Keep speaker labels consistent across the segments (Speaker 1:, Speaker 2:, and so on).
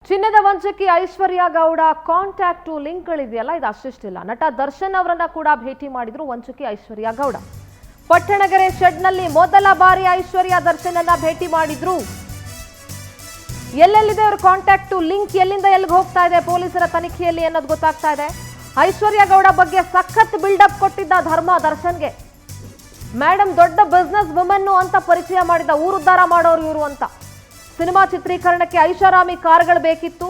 Speaker 1: ಚಿನ್ನದ ವಂಚಕಿ ಐಶ್ವರ್ಯ ಗೌಡ ಕಾಂಟ್ಯಾಕ್ಟ್ ಲಿಂಕ್ಗಳಿದೆಯಲ್ಲ ಇದು ಅಷ್ಟಿಷ್ಟಿಲ್ಲ. ನಟ ದರ್ಶನ್ ಅವರನ್ನ ಕೂಡ ಭೇಟಿ ಮಾಡಿದ್ರು ವಂಚಕಿ ಐಶ್ವರ್ಯ ಗೌಡ. ಪಟ್ಟಣಗೆರೆ ಶೆಡ್ನಲ್ಲಿ ಮೊದಲ ಬಾರಿ ಐಶ್ವರ್ಯ ದರ್ಶನನ್ನ ಭೇಟಿ ಮಾಡಿದ್ರು. ಎಲ್ಲೆಲ್ಲಿದೆ ಅವರ ಕಾಂಟ್ಯಾಕ್ಟ್ ಲಿಂಕ್, ಎಲ್ಲಿಂದ ಎಲ್ಲಿಗೆ ಹೋಗ್ತಾ ಇದೆ ಪೊಲೀಸರ ತನಿಖೆಯಲ್ಲಿ ಅನ್ನೋದು ಗೊತ್ತಾಗ್ತಾ ಇದೆ. ಐಶ್ವರ್ಯ ಗೌಡ ಬಗ್ಗೆ ಸಖತ್ ಬಿಲ್ಡಪ್ ಕೊಟ್ಟಿದ್ದ ಧರ್ಮ ದರ್ಶನ್ಗೆ. ಮೇಡಮ್ ದೊಡ್ಡ ಬಿಸ್ನೆಸ್ ವುಮನ್ ಅಂತ ಪರಿಚಯ ಮಾಡಿದ, ಊರುದ್ಧಾರ ಮಾಡೋರು ಇವರು ಅಂತ. ಸಿನಿಮಾ ಚಿತ್ರೀಕರಣಕ್ಕೆ ಐಷಾರಾಮಿ ಕಾರುಗಳು ಬೇಕಿತ್ತು.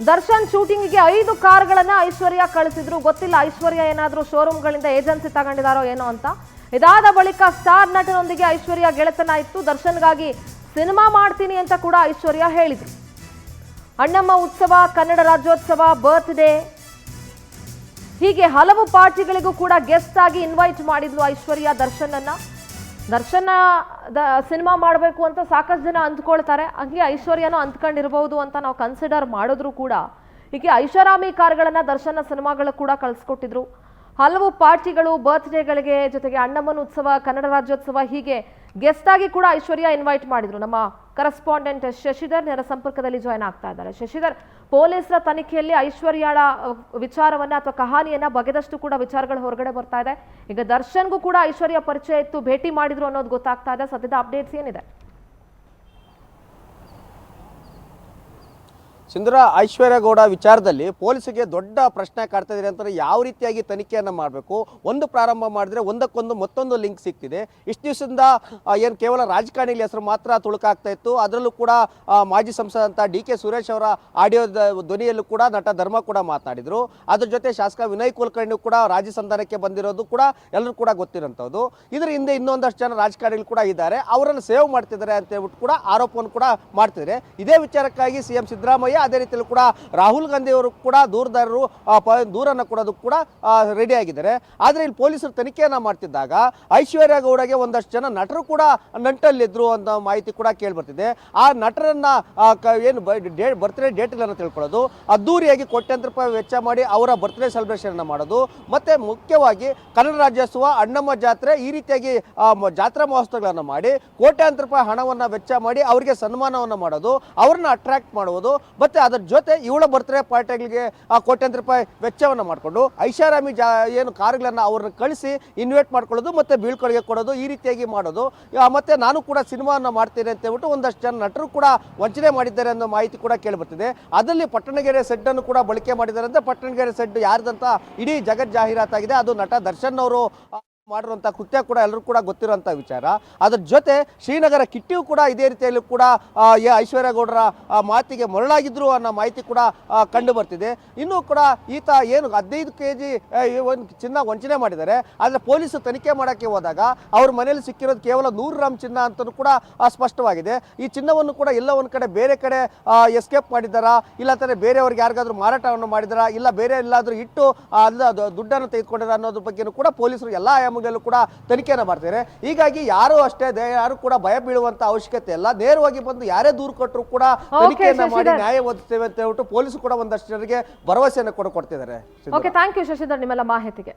Speaker 1: ದರ್ಶನ್ ಶೂಟಿಂಗಿಗೆ 5 ಕಾರುಗಳನ್ನ ಐಶ್ವರ್ಯ ಕಳಿಸಿದ್ರು. ಗೊತ್ತಿಲ್ಲ ಐಶ್ವರ್ಯ ಏನಾದ್ರೂ ಶೋರೂಮ್ಗಳಿಂದ ಏಜೆನ್ಸಿ ತಗೊಂಡಿದಾರೋ ಏನೋ ಅಂತ. ಇದಾದ ಬಳಿಕ ಸ್ಟಾರ್ ನಟನೊಂದಿಗೆ ಐಶ್ವರ್ಯ ಗೆಳೆತನ ಇತ್ತು. ದರ್ಶನ್ಗಾಗಿ ಸಿನಿಮಾ ಮಾಡ್ತೀನಿ ಅಂತ ಕೂಡ ಐಶ್ವರ್ಯ ಹೇಳಿದ್ರು. ಅಣ್ಣಮ್ಮ ಉತ್ಸವ, ಕನ್ನಡ ರಾಜ್ಯೋತ್ಸವ, ಬರ್ತ್ಡೇ ಹೀಗೆ ಹಲವು ಪಾರ್ಟಿಗಳಿಗೂ ಕೂಡ ಗೆಸ್ಟ್ ಆಗಿ ಇನ್ವೈಟ್ ಮಾಡಿದ್ಲು ಐಶ್ವರ್ಯ ದರ್ಶನನ್ನ. ದರ್ಶನ ಸಿನಿಮಾ ಮಾಡಬೇಕು ಅಂತ ಸಾಕಷ್ಟು ಜನ ಅಂದ್ಕೊಳ್ತಾರೆ. ಹಂಗೆ ಐಶ್ವರ್ಯನೂ ಅಂದ್ಕೊಂಡಿರ್ಬೋದು ಅಂತ ನಾವು ಕನ್ಸಿಡರ್ ಮಾಡಿದ್ರು ಕೂಡ ಹೀಗೆ ಐಷಾರಾಮಿ ಕಾರುಗಳನ್ನ ದರ್ಶನ ಸಿನಿಮಾಗಳು ಕೂಡ ಕಳಿಸ್ಕೊಟ್ಟಿದ್ರು. ಹಲವು ಪಾರ್ಟಿಗಳು, ಬರ್ತ್ಡೇಗಳಿಗೆ, ಜೊತೆಗೆ ಅಣ್ಣಮ್ಮನ ಉತ್ಸವ, ಕನ್ನಡ ರಾಜ್ಯೋತ್ಸವ ಹೀಗೆ ಗೆಸ್ಟ್ ಆಗಿ ಕೂಡ ಐಶ್ವರ್ಯ ಇನ್ವೈಟ್ ಮಾಡಿದ್ರು. ನಮ್ಮ ಕರೆಸ್ಪಾಂಡೆಂಟ್ ಶಶಿಧರ್ ನೇರ ಸಂಪರ್ಕದಲ್ಲಿ ಜಾಯ್ನ್ ಆಗ್ತಾ ಇದ್ದಾರೆ. ಶಶಿಧರ್, ಪೊಲೀಸರ ತನಿಖೆಯಲ್ಲಿ ಐಶ್ವರ್ಯಳ ವಿಚಾರವನ್ನ ಅಥವಾ ಕಹಾನಿಯನ್ನ ಬಗೆದಷ್ಟು ಕೂಡ ವಿಚಾರಗಳು ಹೊರಗಡೆ ಬರ್ತಾ ಇದೆ. ಈಗ ದರ್ಶನ್ಗೂ ಕೂಡ ಐಶ್ವರ್ಯ ಪರಿಚಯ ಇತ್ತು, ಭೇಟಿ ಮಾಡಿದ್ರು ಅನ್ನೋದು ಗೊತ್ತಾಗ್ತಾ ಇದೆ. ಸದ್ಯದ ಅಪ್ಡೇಟ್ಸ್ ಏನಿದೆ?
Speaker 2: ಸಿಂಧೂರ, ಐಶ್ವರ್ಯ ಗೌಡ ವಿಚಾರದಲ್ಲಿ ಪೊಲೀಸರಿಗೆ ದೊಡ್ಡ ಪ್ರಶ್ನೆ ಕಾಡ್ತಾ ಇದೆ ಅಂತಾರೆ. ಯಾವ ರೀತಿಯಾಗಿ ತನಿಖೆಯನ್ನು ಮಾಡಬೇಕು, ಒಂದು ಪ್ರಾರಂಭ ಮಾಡಿದ್ರೆ ಒಂದಕ್ಕೊಂದು ಮತ್ತೊಂದು ಲಿಂಕ್ ಸಿಗ್ತಿದೆ. ಇಷ್ಟು ದಿವಸದಿಂದ ಏನು ಕೇವಲ ರಾಜಕಾರಣಿಗಳ ಹೆಸರು ಮಾತ್ರ ತುಳುಕಾಗ್ತಾ ಇತ್ತು. ಅದರಲ್ಲೂ ಕೂಡ ಮಾಜಿ ಸಂಸದಂತ DK ಸುರೇಶ್ ಅವರ ಆಡಿಯೋ ಧ್ವನಿಯಲ್ಲೂ ಕೂಡ ನಟ ಧರ್ಮ ಕೂಡ ಮಾತನಾಡಿದರು. ಅದ್ರ ಜೊತೆ ಶಾಸಕ ವಿನಯ್ ಕುಲಕರ್ಣಿ ಕೂಡ ರಾಜ್ಯ ಸಂಧಾನಕ್ಕೆ ಬಂದಿರೋದು ಕೂಡ ಎಲ್ಲರೂ ಕೂಡ ಗೊತ್ತಿರೋಂಥದ್ದು. ಇದರ ಹಿಂದೆ ಇನ್ನೊಂದಷ್ಟು ಜನ ರಾಜಕಾರಣಿಗಳು ಕೂಡ ಇದ್ದಾರೆ, ಅವರನ್ನು ಸೇವ್ ಮಾಡ್ತಿದ್ದಾರೆ ಅಂತ ಹೇಳ್ಬಿಟ್ಟು ಕೂಡ ಆರೋಪವನ್ನು ಕೂಡ ಮಾಡ್ತಿದ್ದಾರೆ. ಇದೇ ವಿಚಾರಕ್ಕಾಗಿ CM ಸಿದ್ದರಾಮಯ್ಯ, ಅದೇ ರೀತಿಯಲ್ಲಿ ಕೂಡ ರಾಹುಲ್ ಗಾಂಧಿ ಅವರು ಕೂಡ ದೂರದಾರರು ದೂರನ್ನು ಕೊಡೋದಕ್ಕೆ ಕೂಡ ರೆಡಿ ಆಗಿದ್ದಾರೆ. ಆದರೆ ಇಲ್ಲಿ ಪೊಲೀಸರು ತನಿಖೆಯನ್ನ ಮಾಡ್ತಿದ್ದಾಗ ಐಶ್ವರ್ಯ ಗೌಡಗೆ ಒಂದಷ್ಟು ಜನ ನಟರು ಕೂಡ ನಂಟಲ್ಲಿದ್ರು ಅಂತ ಮಾಹಿತಿ ಕೂಡ ಕೇಳಿಬರ್ತಿದೆ. ಆ ನಟರನ್ನ ಏನು ಬರ್ತ್ಡೇ ಡೇಟ್ಗಳನ್ನು ತಿಳ್ಕೊಳ್ಳೋದು, ಅದ್ದೂರಿಯಾಗಿ ಕೋಟ್ಯಾಂತರ ರೂಪಾಯಿ ವೆಚ್ಚ ಮಾಡಿ ಅವರ ಬರ್ತ್ಡೇ ಸೆಲೆಬ್ರೇಷನ್ ಮಾಡೋದು, ಮತ್ತೆ ಮುಖ್ಯವಾಗಿ ಕನ್ನಡ ರಾಜ್ಯೋತ್ಸವ, ಅಣ್ಣಮ್ಮ ಜಾತ್ರೆ ಈ ರೀತಿಯಾಗಿ ಜಾತ್ರಾ ಮಹೋತ್ಸವಗಳನ್ನು ಮಾಡಿ ಕೋಟ್ಯಾಂತರ ರೂಪಾಯಿ ಹಣವನ್ನು ವೆಚ್ಚ ಮಾಡಿ ಅವರಿಗೆ ಸನ್ಮಾನವನ್ನು ಮಾಡೋದು, ಅವ್ರನ್ನ ಅಟ್ರಾಕ್ಟ್ ಮಾಡುವುದು, ಮತ್ತೆ ಅದರ ಜೊತೆ ಇವಳ ಬರ್ತ್ಡೇ ಪಾರ್ಟಿಗಳಿಗೆ ಕೋಟ್ಯಾಂತರ ರೂಪಾಯಿ ವೆಚ್ಚವನ್ನು ಮಾಡಿಕೊಂಡು ಐಷಾರಾಮಿ ಏನು ಕಾರುಗಳನ್ನು ಅವ್ರನ್ನ ಕಳಿಸಿ ಇನ್ವೈಟ್ ಮಾಡ್ಕೊಳ್ಳೋದು, ಮತ್ತೆ ಬೀಳ್ಕೊಡುಗೆ ಕೊಡೋದು, ಈ ರೀತಿಯಾಗಿ ಮಾಡೋದು. ಮತ್ತೆ ನಾನು ಕೂಡ ಸಿನಿಮಾವನ್ನು ಮಾಡ್ತೇನೆ ಅಂತ ಹೇಳ್ಬಿಟ್ಟು ಒಂದಷ್ಟು ಜನ ನಟರು ಕೂಡ ವಂಚನೆ ಮಾಡಿದ್ದಾರೆ ಅನ್ನೋ ಮಾಹಿತಿ ಕೂಡ ಕೇಳಿಬರ್ತಿದೆ. ಅದರಲ್ಲಿ ಪಟ್ಟಣಗೆರೆ ಸೆಡ್ ಅನ್ನು ಕೂಡ ಬಳಕೆ ಮಾಡಿದ್ದಾರೆ ಅಂತ. ಪಟ್ಟಣಗೆರೆ ಸೆಡ್ ಯಾರ್ದಂತ ಇಡೀ ಜಗತ್ ಜಾಹೀರಾತಾಗಿದೆ. ಅದು ನಟ ದರ್ಶನ್ ಅವರು ಮಾಡಿರುವಂಥ ಕೃತ್ಯ ಕೂಡ ಎಲ್ಲರೂ ಕೂಡ ಗೊತ್ತಿರುವಂಥ ವಿಚಾರ. ಅದ್ರ ಜೊತೆ ಶ್ರೀನಗರ ಕಿಟ್ಟಿಯು ಕೂಡ ಇದೇ ರೀತಿಯಲ್ಲಿ ಕೂಡ ಐಶ್ವರ್ಯ ಗೌಡರ ಮಾತಿಗೆ ಮರಳಾಗಿದ್ರು ಅನ್ನೋ ಮಾಹಿತಿ ಕೂಡ ಕಂಡು ಬರ್ತಿದೆ. ಇನ್ನೂ ಕೂಡ ಈತ ಏನು 15 kg ಒಂದು ಚಿನ್ನ ವಂಚನೆ ಮಾಡಿದ್ದಾರೆ. ಆದರೆ ಪೊಲೀಸರು ತನಿಖೆ ಮಾಡೋಕ್ಕೆ ಹೋದಾಗ ಅವ್ರ ಮನೆಯಲ್ಲಿ ಸಿಕ್ಕಿರೋದು ಕೇವಲ 100 ಗ್ರಾಮ್ ಚಿನ್ನ ಅಂತಲೂ ಕೂಡ ಸ್ಪಷ್ಟವಾಗಿದೆ. ಈ ಚಿನ್ನವನ್ನು ಕೂಡ ಎಲ್ಲ ಒಂದು ಕಡೆ ಬೇರೆ ಕಡೆ ಎಸ್ಕೇಪ್ ಮಾಡಿದ್ದಾರಾ, ಇಲ್ಲ ಅಂದರೆ ಬೇರೆಯವ್ರಿಗೆ ಯಾರಿಗಾದ್ರೂ ಮಾರಾಟವನ್ನು ಮಾಡಿದಾರಾ, ಇಲ್ಲ ಬೇರೆ ಎಲ್ಲಾದರೂ ಇಟ್ಟು ದುಡ್ಡನ್ನು ತೆಗೆದುಕೊಂಡಿದ್ದಾರೆ ಅನ್ನೋದ್ರ ಬಗ್ಗೆಯೂ ಕೂಡ ಪೊಲೀಸರು ಎಲ್ಲ ಆಯಾಮಗಳಲ್ಲೂ ಕೂಡ ತನಿಖೆಯನ್ನು ಮಾಡ್ತಾರೆ. ಹೀಗಾಗಿ ಯಾರು ಅಷ್ಟೇ ಯಾರು ಕೂಡ ಭಯ ಬೀಳುವಂತ ಅವಶ್ಯಕತೆ ಇಲ್ಲ. ನೇರವಾಗಿ ಬಂದು ಯಾರೇ ದೂರು ಕೊಟ್ಟರು ಕೂಡ ತನಿಖೆಯನ್ನ ಮಾಡಿ ನ್ಯಾಯ ಒದಗಿಸ್ತೇವೆ ಅಂತ ಹೇಳ್ಬಿಟ್ಟು ಪೊಲೀಸರು ಕೂಡ ಒಂದಷ್ಟು ಜನರಿಗೆ ಭರವಸೆಯನ್ನು ಕೊಡ್ತಿದ್ದಾರೆ.
Speaker 1: ಓಕೆ, ಥ್ಯಾಂಕ್ ಯು ಶಶಿಧರ್ ನಿಮ್ಮೆಲ್ಲ ಮಾಹಿತಿಗೆ.